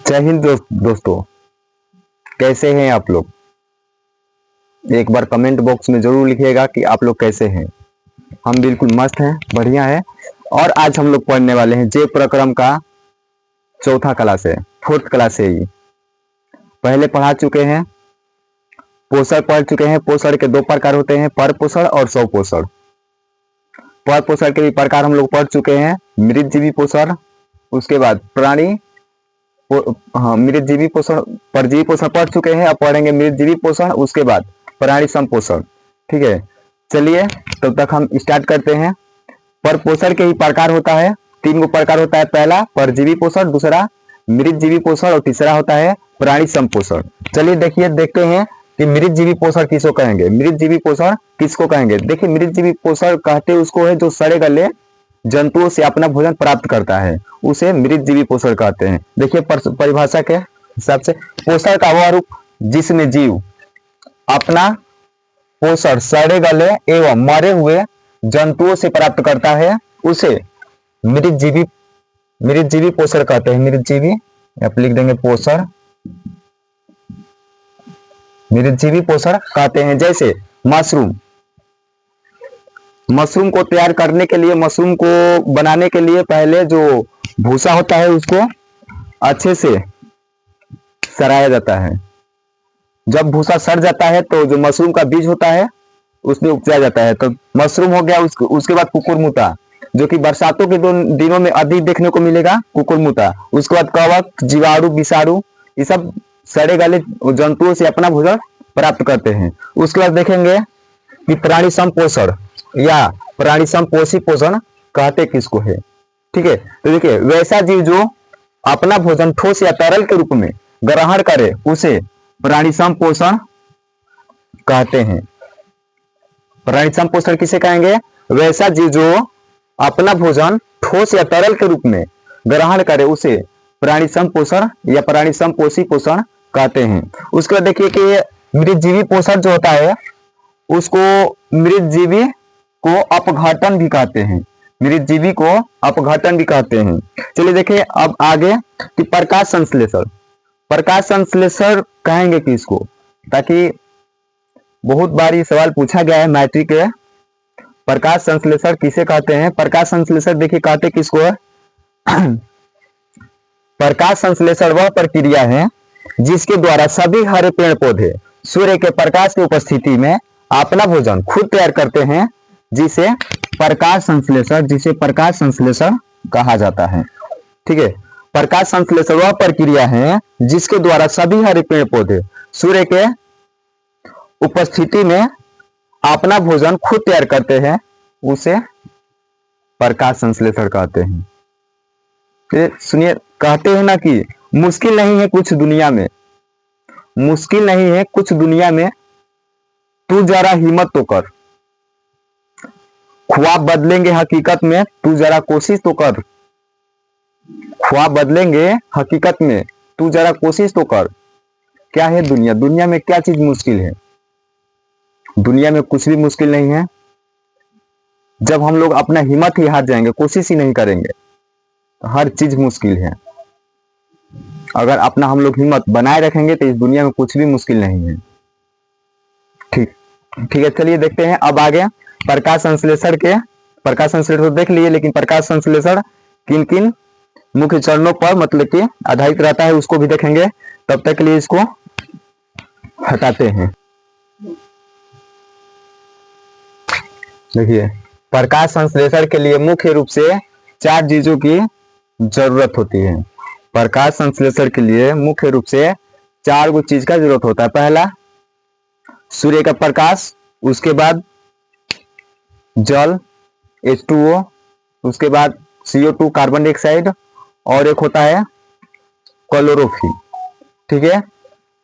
जय हिंद दोस्तों, कैसे हैं आप लोग। एक बार कमेंट बॉक्स में जरूर लिखिएगा कि आप लोग कैसे हैं। हम बिल्कुल मस्त हैं, बढ़िया है। और आज हम लोग पढ़ने वाले हैं जे प्रक्रम का चौथा क्लास है, फोर्थ क्लास है। ये पहले पढ़ा चुके हैं, पोषण पढ़ चुके हैं। पोषण के दो प्रकार होते हैं, पर पोषण और सौ पोषण। पर पोषण के भी प्रकार हम लोग पढ़ चुके हैं, मृतजीवी पोषण, उसके बाद प्राणी मृतजीवी पोषण, परजीवी पोषण पढ़ चुके हैं। अब पढ़ेंगे मृतजीवी पोषण, उसके बाद प्राणी संपोषण। ठीक है, चलिए तब तक हम स्टार्ट करते हैं। पर पोषण के ही प्रकार होता है, तीन गो प्रकार होता है। पहला परजीवी पोषण, दूसरा मृतजीवी पोषण और तीसरा होता है प्राणी संपोषण। चलिए देखते हैं कि मृतजीवी पोषण किसको कहेंगे। मृतजीवी पोषण किसको कहेंगे? देखिए, मृतजीवी पोषण कहते उसको है जो सड़े गले जंतुओं से अपना भोजन प्राप्त करता है, उसे मृतजीवी पोषण कहते हैं। देखिए परिभाषा के हिसाब से, पोषण का वह रूप जिसमें जीव अपना पोषण सड़े गले एवं मरे हुए जंतुओं से प्राप्त करता है, उसे मृतजीवी पोषण कहते हैं। मृतजीवी आप लिख देंगे पोषण, मृतजीवी पोषण कहते हैं। जैसे मशरूम को तैयार करने के लिए, मशरूम को बनाने के लिए पहले जो भूसा होता है उसको अच्छे से सराया जाता है। जब भूसा सड़ जाता है तो जो मशरूम का बीज होता है उसमें उपजाया जाता है, तो मशरूम हो गया। उसके बाद कुकुरमुता, जो कि बरसातों के दिनों में अधिक देखने को मिलेगा, कुकुरमुता। उसके बाद कवक, जीवाणु, विषाणु, ये सब सड़े गले जंतुओं से अपना भोजन प्राप्त करते हैं। उसके बाद देखेंगे कि प्राणी संपोषण या प्राणी संपोषी पोषण कहते किसको है। ठीक है, तो देखिए, वैसा जीव जो अपना भोजन ठोस या तरल के रूप में ग्रहण करे उसे प्राणी संपोषण कहते हैं। प्राणी संपोषण किसे कहेंगे? वैसा जीव जो अपना भोजन ठोस या तरल के रूप में ग्रहण करे उसे प्राणी संपोषण या प्राणी संपोषी पोषण कहते हैं। उसके बाद देखिए कि मृतजीवी पोषण जो होता है उसको मृतजीवी को अपघटन भी कहते हैं। मृतजीवी को अपघटन भी कहते हैं। चलिए देखिए अब आगे कि प्रकाश संश्लेषण। प्रकाश संश्लेषण कहेंगे किसको? ताकि बहुत बार ये सवाल पूछा गया है मैट्रिक के, प्रकाश संश्लेषण किसे कहते हैं। प्रकाश संश्लेषण देखिए कहते किसको है। प्रकाश संश्लेषण वह प्रक्रिया है जिसके द्वारा सभी हरे पेड़ पौधे सूर्य के प्रकाश की उपस्थिति में अपना भोजन खुद तैयार करते हैं, जिसे प्रकाश संश्लेषण कहा जाता है। ठीक है, प्रकाश संश्लेषण वह प्रक्रिया है जिसके द्वारा सभी हरे पेड़ पौधे सूर्य के उपस्थिति में अपना भोजन खुद तैयार करते हैं, उसे प्रकाश संश्लेषण कहते हैं। तो सुनिए, कहते हैं ना कि मुश्किल नहीं है कुछ दुनिया में, मुश्किल नहीं है कुछ दुनिया में, तू जरा हिम्मत तो कर। ख्वाब बदलेंगे हकीकत में, तू जरा कोशिश तो कर। ख्वाब बदलेंगे हकीकत में, तू जरा कोशिश तो कर। क्या है दुनिया? दुनिया में क्या चीज मुश्किल है? दुनिया में कुछ भी मुश्किल नहीं है। जब हम लोग अपना हिम्मत ही हार जाएंगे, कोशिश ही नहीं करेंगे, तो हर चीज मुश्किल है। अगर अपना हम लोग हिम्मत बनाए रखेंगे तो इस दुनिया में कुछ भी मुश्किल नहीं है। ठीक है, चलिए देखते हैं अब आगे प्रकाश संश्लेषण तो देख लिए, लेकिन प्रकाश संश्लेषण किन किन मुख्य चरणों पर मतलब कि आधारित रहता है उसको भी देखेंगे। तब तक के लिए इसको हटाते हैं। देखिए, प्रकाश संश्लेषण के लिए मुख्य रूप से 4 चीजों की जरूरत होती है। प्रकाश संश्लेषण के लिए मुख्य रूप से 4 गो चीज का जरूरत होता है। पहला सूर्य का प्रकाश, उसके बाद जल H2O, उसके बाद CO2 कार्बन डाइऑक्साइड, और एक होता है क्लोरोफिल। ठीक है,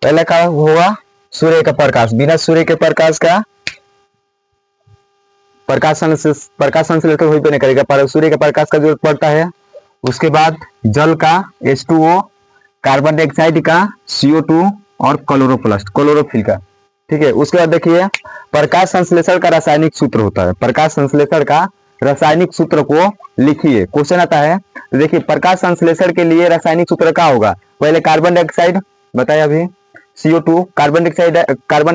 पहला क्या होगा? सूर्य का प्रकाश। बिना सूर्य के प्रकाश का प्रकाश संश्लेषण हो नहीं करेगा, पर सूर्य के प्रकाश का जरूरत पड़ता है। उसके बाद जल का H2O, कार्बन डाइऑक्साइड का CO2 और क्लोरोफिल का। ठीक है, उसके बाद देखिए प्रकाश संश्लेषण का रासायनिक सूत्र होता है। प्रकाश संश्लेषण का रासायनिक सूत्र को लिखिए। क्वेश्चन आता है तो देखिए, प्रकाश संश्लेषण के लिए रासायनिक सूत्र क्या होगा? पहले कार्बन डाइऑक्साइड बताया अभी, CO2 कार्बन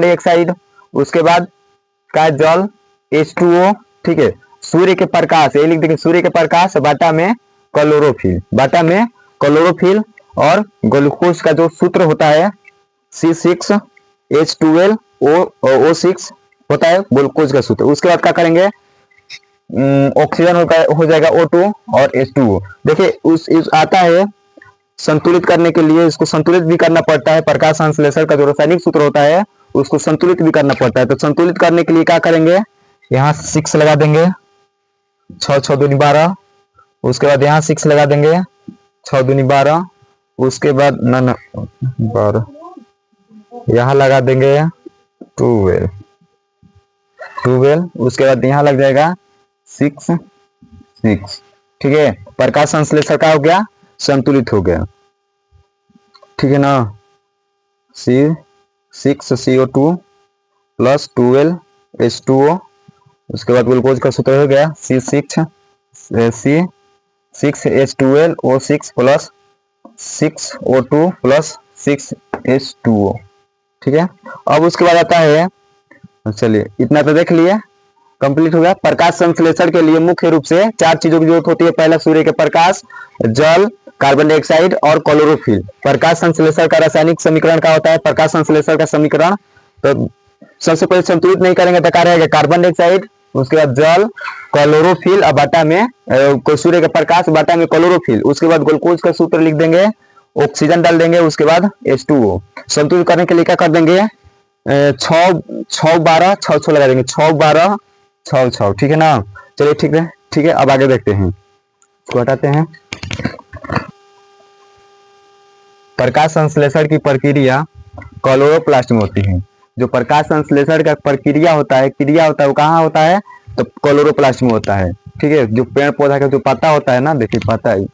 डाइऑक्साइड, उसके बाद का जल H2O, ठीक है। सूर्य के प्रकाश, ये लिख देखिए, सूर्य के प्रकाश बाटा में क्लोरोफिल और ग्लूकोज का जो सूत्र होता है C6H12O6 होता है ग्लूकोज का सूत्र। उसके बाद क्या करेंगे, ऑक्सीजन हो जाएगा O2 और H2O। देखिए आता है संतुलित करने के लिए, इसको संतुलित भी करना पड़ता है। प्रकाश संश्लेषण का जो रासायनिक सूत्र होता है उसको संतुलित भी करना पड़ता है। तो संतुलित करने के लिए क्या करेंगे, यहाँ 6 लगा देंगे, 6 6 दूनी 12, उसके बाद यहाँ 6 लगा देंगे, 6 दूनी 12, उसके बाद ना 12, यहाँ लगा देंगे 12, उसके बाद यहाँ लग जाएगा 6 6, ठीक है। प्रकाश संश्लेषण का हो गया, संतुलित हो गया, ठीक है ना। 6 CO2 प्लस 12 H2O, उसके बाद ग्लूकोज का सूत्र हो गया C6H12O6 plus 6O2 plus 6H2O, ठीक है। अब उसके बाद आता है, चलिए इतना तो देख लिए, कंप्लीट हो गया। प्रकाश संश्लेषण के लिए मुख्य रूप से 4 चीजों की जरूरत होती है। पहला सूर्य के प्रकाश, जल, कार्बन डाइऑक्साइड और क्लोरोफिल। प्रकाश संश्लेषण का रासायनिक समीकरण क्या होता है? प्रकाश संश्लेषण का समीकरण, तो सबसे पहले संतुलित नहीं करेंगे तो क्या रहेगा, कार्बन डाइऑक्साइड, उसके बाद जल, क्लोरोफिल और बाटा में सूर्य का प्रकाश, बाटा में क्लोरोफिल, उसके बाद ग्लूकोज का सूत्र लिख देंगे, ऑक्सीजन डाल देंगे, उसके बाद H2O। संतुलित करने के लिए क्या कर देंगे, 6 6 12 6 6 लगा देंगे, 6 12 6 6, ठीक है ना। चलिए ठीक है। अब आगे देखते हैं, इसको हटाते हैं। प्रकाश संश्लेषण की प्रक्रिया क्लोरोप्लास्ट में होती है। जो प्रकाश संश्लेषण का प्रक्रिया होता है, क्रिया होता है, वो कहाँ होता है, तो क्लोरोप्लास्ट में होता है, ठीक है। जो पेड़ पौधा का जो पत्ता होता है ना, देखिए पत्ता, ये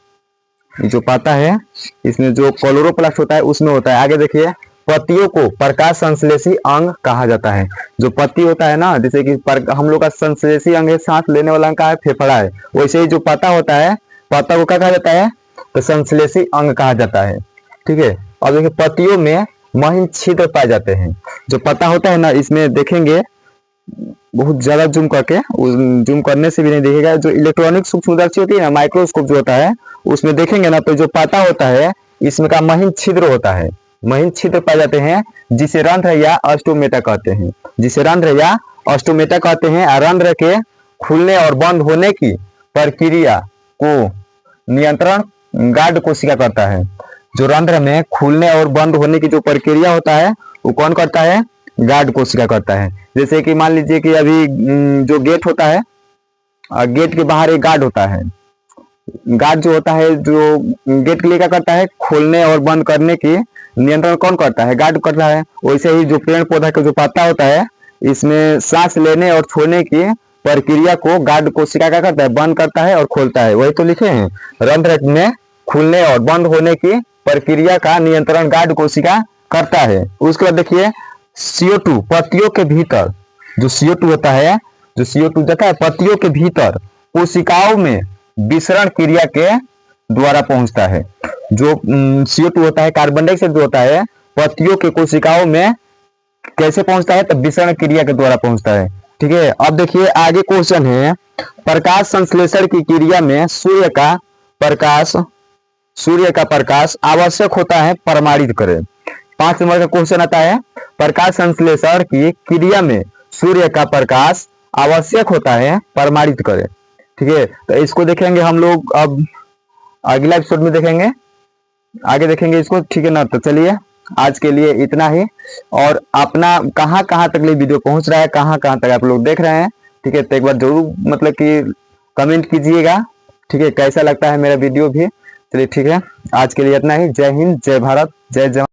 जो पत्ता है इसमें जो क्लोरोप्लास्ट होता है उसमें होता है। आगे देखिए, पत्तियों को प्रकाश संश्लेषी अंग कहा जाता है। जो पत्ती होता है ना, जैसे कि हम लोग का संश्लेषी अंग है, सांस लेने वाला अंग का है, फेफड़ा है, वैसे ही जो पत्ता होता है, पत्ता को क्या कहा जाता है, तो संश्लेषी अंग कहा जाता है, ठीक है। अब देखिए, पत्तियों में महीन छिद्र पाए जाते हैं। जो पत्ता होता है ना, इसमें देखेंगे बहुत ज्यादा जूम करके, जूम करने से भी नहीं दिखेगा, जो इलेक्ट्रॉनिक सूक्ष्मदर्शी होती है ना, माइक्रोस्कोप जो होता है, उसमें देखेंगे ना, तो जो पत्ता होता है इसमें का महीन छिद्र होता है, महीन छिद्र पाए जाते हैं, जिसे रंध्र या ऑस्टोमेटा कहते हैं, रंध्र के खुलने और बंद होने की प्रक्रिया को नियंत्रण गार्ड कोशिका करता है। जो रंध्र में खुलने और बंद होने की जो प्रक्रिया होता है वो कौन करता है, गार्ड कोशिका करता है। जैसे कि मान लीजिए कि अभी जो गेट होता है, गेट के बाहर एक गार्ड होता है, गार्ड जो होता है, जो गेट के लिए क्या करता है, खोलने और बंद करने की नियंत्रण कौन करता है, गार्ड करता है। वैसे ही जो पेड़ पौधा का जो पत्ता होता है, इसमें सांस लेने और छोड़ने की प्रक्रिया को गार्ड कोशिका क्या करता है, बंद करता है और खोलता है। वही तो लिखे हैं, रंध्र में खुलने और बंद होने की प्रक्रिया का नियंत्रण गार्ड कोशिका करता है। उसके बाद देखिए, CO2 पत्तियों के भीतर जो CO2 होता है, जो CO2 देता है पत्तियों के भीतर कोशिकाओं में विसरण क्रिया के द्वारा पहुंचता है। जो CO2 होता है, कार्बन डाइऑक्साइड जो होता है, पत्तियों के कोशिकाओं में कैसे पहुंचता है, तो विसरण क्रिया के द्वारा पहुंचता है, ठीक है। अब देखिए आगे क्वेश्चन है, प्रकाश संश्लेषण की क्रिया में सूर्य का प्रकाश आवश्यक होता है, प्रमाणित करें। 5 नंबर का क्वेश्चन आता है, प्रकाश संश्लेषण की क्रिया में सूर्य का प्रकाश आवश्यक होता है, प्रमाणित करें, ठीक है। तो इसको देखेंगे हम लोग, अब अगला एपिसोड में देखेंगे, आगे देखेंगे इसको, ठीक है ना। तो चलिए आज के लिए इतना ही, और अपना कहाँ तक ये वीडियो पहुंच रहा है, कहाँ तक आप लोग देख रहे हैं, ठीक है। तो एक बार जरूर मतलब कि कमेंट कीजिएगा, ठीक है, कैसा लगता है मेरा वीडियो भी। चलिए ठीक है, आज के लिए इतना ही। जय हिंद, जय भारत, जय जवान।